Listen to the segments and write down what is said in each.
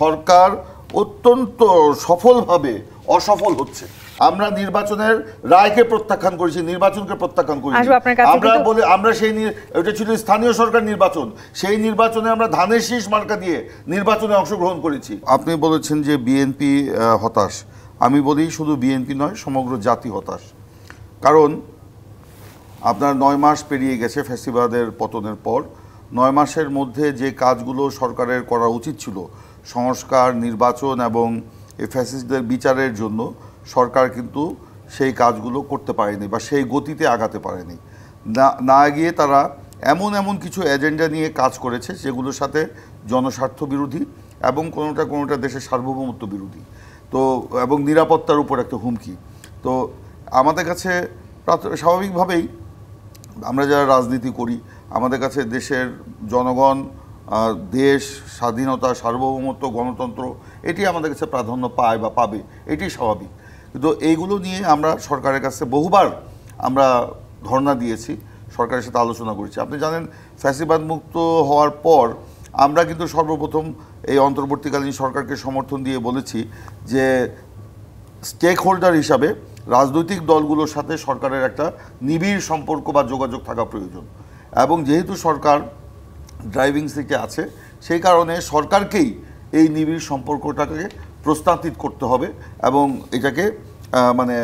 সরকার অত্যন্ত সফলভাবে অসফল হচ্ছে। আমরা নির্বাচনের রায়কে প্রত্যাখ্যান করেছি, নির্বাচনকে প্রত্যাখ্যান করেছি। আমরা সেই এটা ছিল স্থানীয় সরকার নির্বাচন, সেই নির্বাচনে আমরা ধানের শীষ মার্কা দিয়ে নির্বাচনে অংশগ্রহণ করেছি। আপনি বলেছেন যে বিএনপি হতাশ, আমি বলি শুধু বিএনপি নয়, সমগ্র জাতি হতাশ। কারণ আপনার 9 মাস পেরিয়ে গেছে ফ্যাসিবাদের পতনের পর। 9 মাসের মধ্যে যে কাজগুলো সরকারের করা উচিত ছিল, সংস্কার, নির্বাচন এবং এই ফ্যাসিস্টদের বিচারের জন্য, সরকার কিন্তু সেই কাজগুলো করতে পারেনি বা সেই গতিতে আগাতে পারেনি। না গিয়ে তারা এমন কিছু এজেন্ডা নিয়ে কাজ করেছে যেগুলোর সাথে জনস্বার্থ বিরোধী এবং কোনোটা দেশের সার্বভৌমত্ব বিরোধী, তো এবং নিরাপত্তার উপর একটা হুমকি। তো আমাদের কাছে স্বাভাবিকভাবেই আমরা যারা রাজনীতি করি, আমাদের কাছে দেশের জনগণ, দেশ, স্বাধীনতা, সার্বভৌমত্ব, গণতন্ত্র, এটি আমাদের কাছে প্রাধান্য পায় বা পাবে, এটি স্বাভাবিক। কিন্তু এইগুলো নিয়ে আমরা সরকারের কাছে বহুবার আমরা ধর্ণা দিয়েছি, সরকারের সাথে আলোচনা করেছি। আপনি জানেন ফ্যাসিবাদ মুক্ত হওয়ার পর আমরা কিন্তু সর্বপ্রথম এই অন্তর্বর্তীকালীন সরকারকে সমর্থন দিয়ে বলেছি যে স্টেক হোল্ডার হিসাবে রাজনৈতিক দলগুলোর সাথে সরকারের একটা নিবিড় সম্পর্ক বা যোগাযোগ থাকা প্রয়োজন। এবং যেহেতু সরকার ড্রাইভিং সিটে আছে, সেই কারণে সরকারকেই এই নিবিড় সম্পর্কটাকে প্রস্তাবিত করতে হবে এবং এটাকে মানে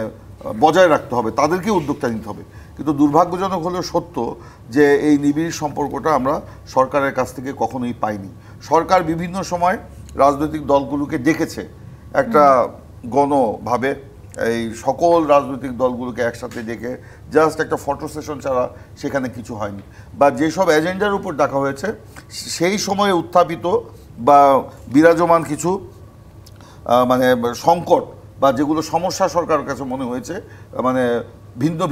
বজায় রাখতে হবে, তাদেরকে উদ্যোগটা নিতে হবে। কিন্তু দুর্ভাগ্যজনক হলেও সত্য যে এই নিবিড় সম্পর্কটা আমরা সরকারের কাছ থেকে কখনোই পাইনি। সরকার বিভিন্ন সময় রাজনৈতিক দলগুলোকে ডেকেছে একটা গণভাবে, এই সকল রাজনৈতিক দলগুলোকে একসাথে ডেকে জাস্ট একটা ফটো সেশন ছাড়া সেখানে কিছু হয়নি। বা যেসব এজেন্ডার উপর দেখা হয়েছে সেই সময়ে উত্থাপিত বা বিরাজমান কিছু মানে সংকট বা যেগুলো সমস্যা সরকারের কাছে মনে হয়েছে মানে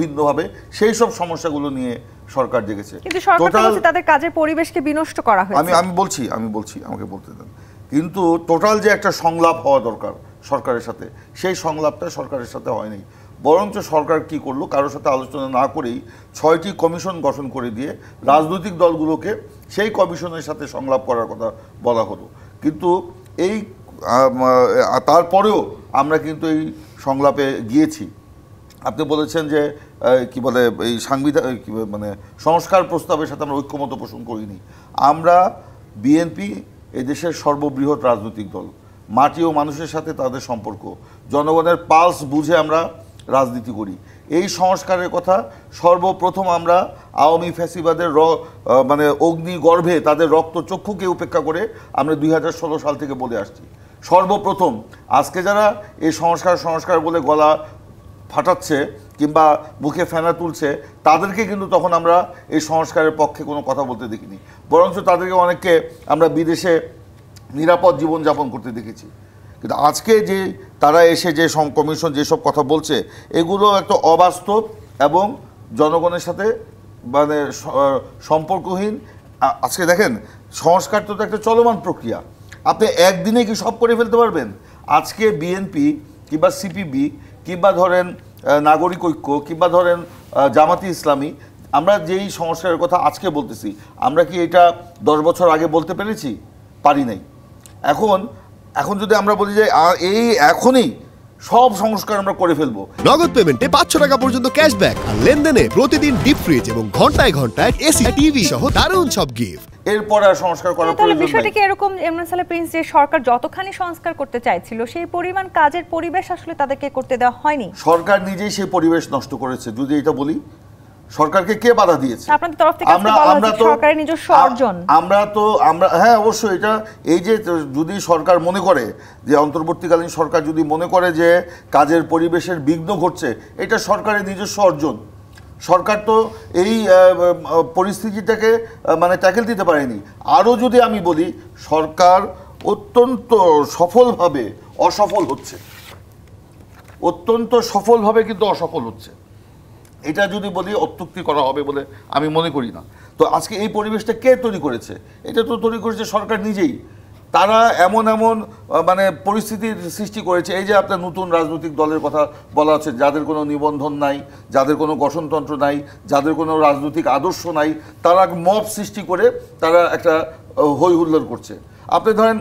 ভিন্নভাবে, সেই সব সমস্যাগুলো নিয়ে সরকার জেগেছে। তাদের কাজের পরিবেশকে বিনষ্ট করা হয়েছে। আমি বলছি আমাকে বলতে দেন। কিন্তু টোটাল যে একটা সংলাপ হওয়া দরকার সরকারের সাথে, সেই সংলাপটা সরকারের সাথে হয়নি। বরঞ্চ সরকার কি করলো, কারোর সাথে আলোচনা না করেই 6টি কমিশন গঠন করে দিয়ে রাজনৈতিক দলগুলোকে সেই কমিশনের সাথে সংলাপ করার কথা বলা হলো। কিন্তু এই তারপরেও আমরা কিন্তু এই সংলাপে গিয়েছি। আপনি বলেছেন যে কি বলে এই মানে সংস্কার প্রস্তাবের সাথে আমরা ঐক্যমত পোষণ করিনি। আমরা বিএনপি এই দেশের সর্ববৃহৎ রাজনৈতিক দল, মাটি ও মানুষের সাথে তাদের সম্পর্ক, জনগণের পালস বুঝে আমরা রাজনীতি করি। এই সংস্কারের কথা সর্বপ্রথম আমরা আওয়ামী ফ্যাসিবাদের মানে অগ্নিগর্ভে তাদের রক্তচক্ষুকে উপেক্ষা করে আমরা 2016 সাল থেকে বলে আসছি। সর্বপ্রথম আজকে যারা এই সংস্কার বলে গলা ফাটাচ্ছে কিংবা মুখে ফেনা তুলছে, তাদেরকে কিন্তু তখন আমরা এই সংস্কারের পক্ষে কোনো কথা বলতে দেখিনি। বরঞ্চ তাদেরকে অনেককে আমরা বিদেশে নিরাপদ জীবনযাপন করতে দেখেছি। কিন্তু আজকে যে তারা এসে যে কমিশন যেসব কথা বলছে, এগুলো একটা অবাস্তব এবং জনগণের সাথে মানে সম্পর্কহীন। আজকে দেখেন সংস্কার তো একটা চলমান প্রক্রিয়া, আপনি একদিনে কি সব করে ফেলতে পারবেন? আজকে বিএনপি কিংবা সিপিবি কিংবা ধরেন নাগরিক ঐক্য কিংবা ধরেন জামাতি ইসলামী, আমরা যেই সংস্কারের কথা আজকে বলতেছি, আমরা কি এটা 10 বছর আগে বলতে পেরেছি? পারি নাই। এখন যদি আমরা বলি যে এই এখনই সব সংস্কার আমরা করে ফেলবো, নগদ পেমেন্টে 500 টাকা পর্যন্ত ক্যাশব্যাক আর লেনদেনে প্রতিদিন ডিপ ফ্রিজ এবং ঘন্টায় এসি টিভি সহ দারুণ সব গিফট। এরপর আর সংস্কার করার প্রয়োজন নেই। বিষয়টা কি এরকম ইমরান সালে প্রিন্স, যে সরকার যতখানি সংস্কার করতে চাইছিল সেই পরিমাণ কাজের পরিবেশ আসলে তাদেরকে করতে দেওয়া হয়নি? সরকার নিজেই সেই পরিবেশ নষ্ট করেছে। যদি এটা বলি, সরকারকে কে বাধা দিয়েছে? আপনাদের তরফ থেকে সরকারের নিজস্ব অর্জন। আমরা হ্যাঁ অবশ্যই এটা, এই যে যদি সরকার মনে করে যে অন্তর্বর্তীকালীন সরকার যদি মনে করে যে কাজের পরিবেশের বিঘ্ন ঘটছে, এটা সরকারের নিজস্ব অর্জন। সরকার তো এই পরিস্থিতিটাকে মানে ট্যাকেল দিতে পারেনি। আরও যদি আমি বলি, সরকার অত্যন্ত সফলভাবে অসফল হচ্ছে, অত্যন্ত সফলভাবে কিন্তু অসফল হচ্ছে। এটা যদি বলি অত্যুক্তি করা হবে বলে আমি মনে করি না। তো আজকে এই পরিবেশটা কে তৈরি করেছে? এটা তো তৈরি করেছে সরকার নিজেই। তারা এমন মানে পরিস্থিতির সৃষ্টি করেছে। এই যে আপনার নতুন রাজনৈতিক দলের কথা বলা হচ্ছে, যাদের কোনো নিবন্ধন নাই, যাদের কোনো গঠনতন্ত্র নাই, যাদের কোনো রাজনৈতিক আদর্শ নাই, তারা মব সৃষ্টি করে তারা একটা হই হুল্লোড় করছে। আপনি ধরেন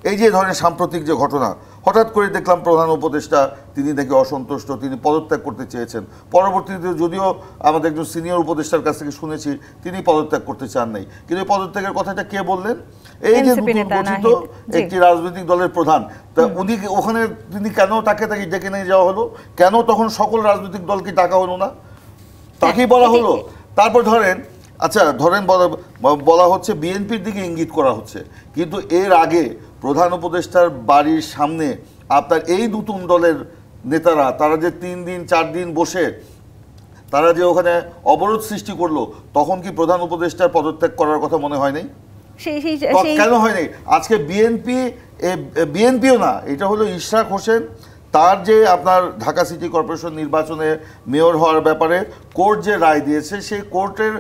এই যে ধরনের সাম্প্রতিক যে ঘটনা, হঠাৎ করে দেখলাম প্রধান উপদেষ্টা তিনি দেখে অসন্তুষ্ট, তিনি পদত্যাগ করতে চেয়েছেন। পরবর্তীতে যদিও আমাদের একজন সিনিয়র উপদেষ্টার কাছ থেকে শুনেছি তিনি পদত্যাগ করতে চান নাই, কিন্তু এই পদত্যাগের কথাটা কে বললেন? এই যে নতুন গঠিত একটি রাজনৈতিক দলের প্রধান, তা উনি ওখানে তিনি কেন তাকে ডেকে নিয়ে যাওয়া হলো? কেন তখন সকল রাজনৈতিক দলকে ডাকা হলো না? তাকেই বলা হলো। তারপর ধরেন বলা হচ্ছে বিএনপির দিকে ইঙ্গিত করা হচ্ছে, কিন্তু এর আগে প্রধান উপদেষ্টার বাড়ির সামনে আপনার এই নতুন দলের নেতারা তারা যে 3 দিন 4 দিন বসে তারা যে ওখানে অবরোধ সৃষ্টি করলো, তখন কি প্রধান উপদেষ্টার পদত্যাগ করার কথা মনে হয় নাই? কেন হয়নি? আজকে বিএনপিও না, এটা হলো ইশরাক হোসেন, তার যে আপনার ঢাকা সিটি কর্পোরেশন নির্বাচনে মেয়র হওয়ার ব্যাপারে কোর্ট যে রায় দিয়েছে, সেই কোর্টের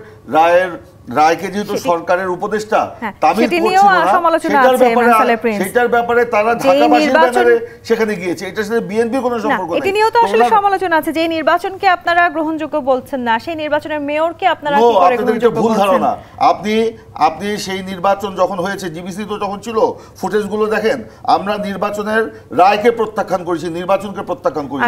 রায়কে যেহেতু সরকারের উপদেষ্টা তামিল করছিল না, সেটার ব্যাপারে তারা ঢাকাবাসীর ব্যাপারে সেখানে গিয়েছে। এটার সাথে বিএনপির কোনো সম্পর্ক নেই। এটা নিয়েও তো আসলে সমালোচনা আছে যে এই নির্বাচনকে আপনারা গ্রহণযোগ্য বলছেন না, সেই নির্বাচনের মেয়রকে আপনারা কি করে গ্রহণযোগ্য ভুল বলছেন? ধারণা। আপনি সেই নির্বাচন যখন হয়েছে, জিবিসি তো তখন ছিল, ফুটেজগুলো দেখেন। আমরা নির্বাচনের রায়কে প্রত্যাখ্যান করেছি, নির্বাচনকে প্রত্যাখ্যান করেছি।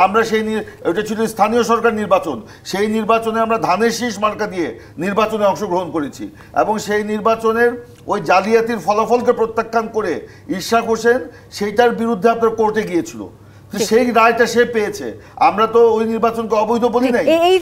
আমরা সেই এটা ছিল স্থানীয় সরকার নির্বাচন, সেই নির্বাচনে আমরা ধানের শীষ মার্কা দিয়ে নির্বাচনে অংশগ্রহণ করেছি, এবং সেই নির্বাচনের ওই জালিয়াতির ফলাফলকে প্রত্যাখ্যান করে ইশরাক হোসেন সেইটার বিরুদ্ধে আপনার কোর্টে গিয়েছিল, সেই রায়টা সে পেয়েছে। আমরা তো ওই নির্বাচনকে অবৈধ বলি নাই।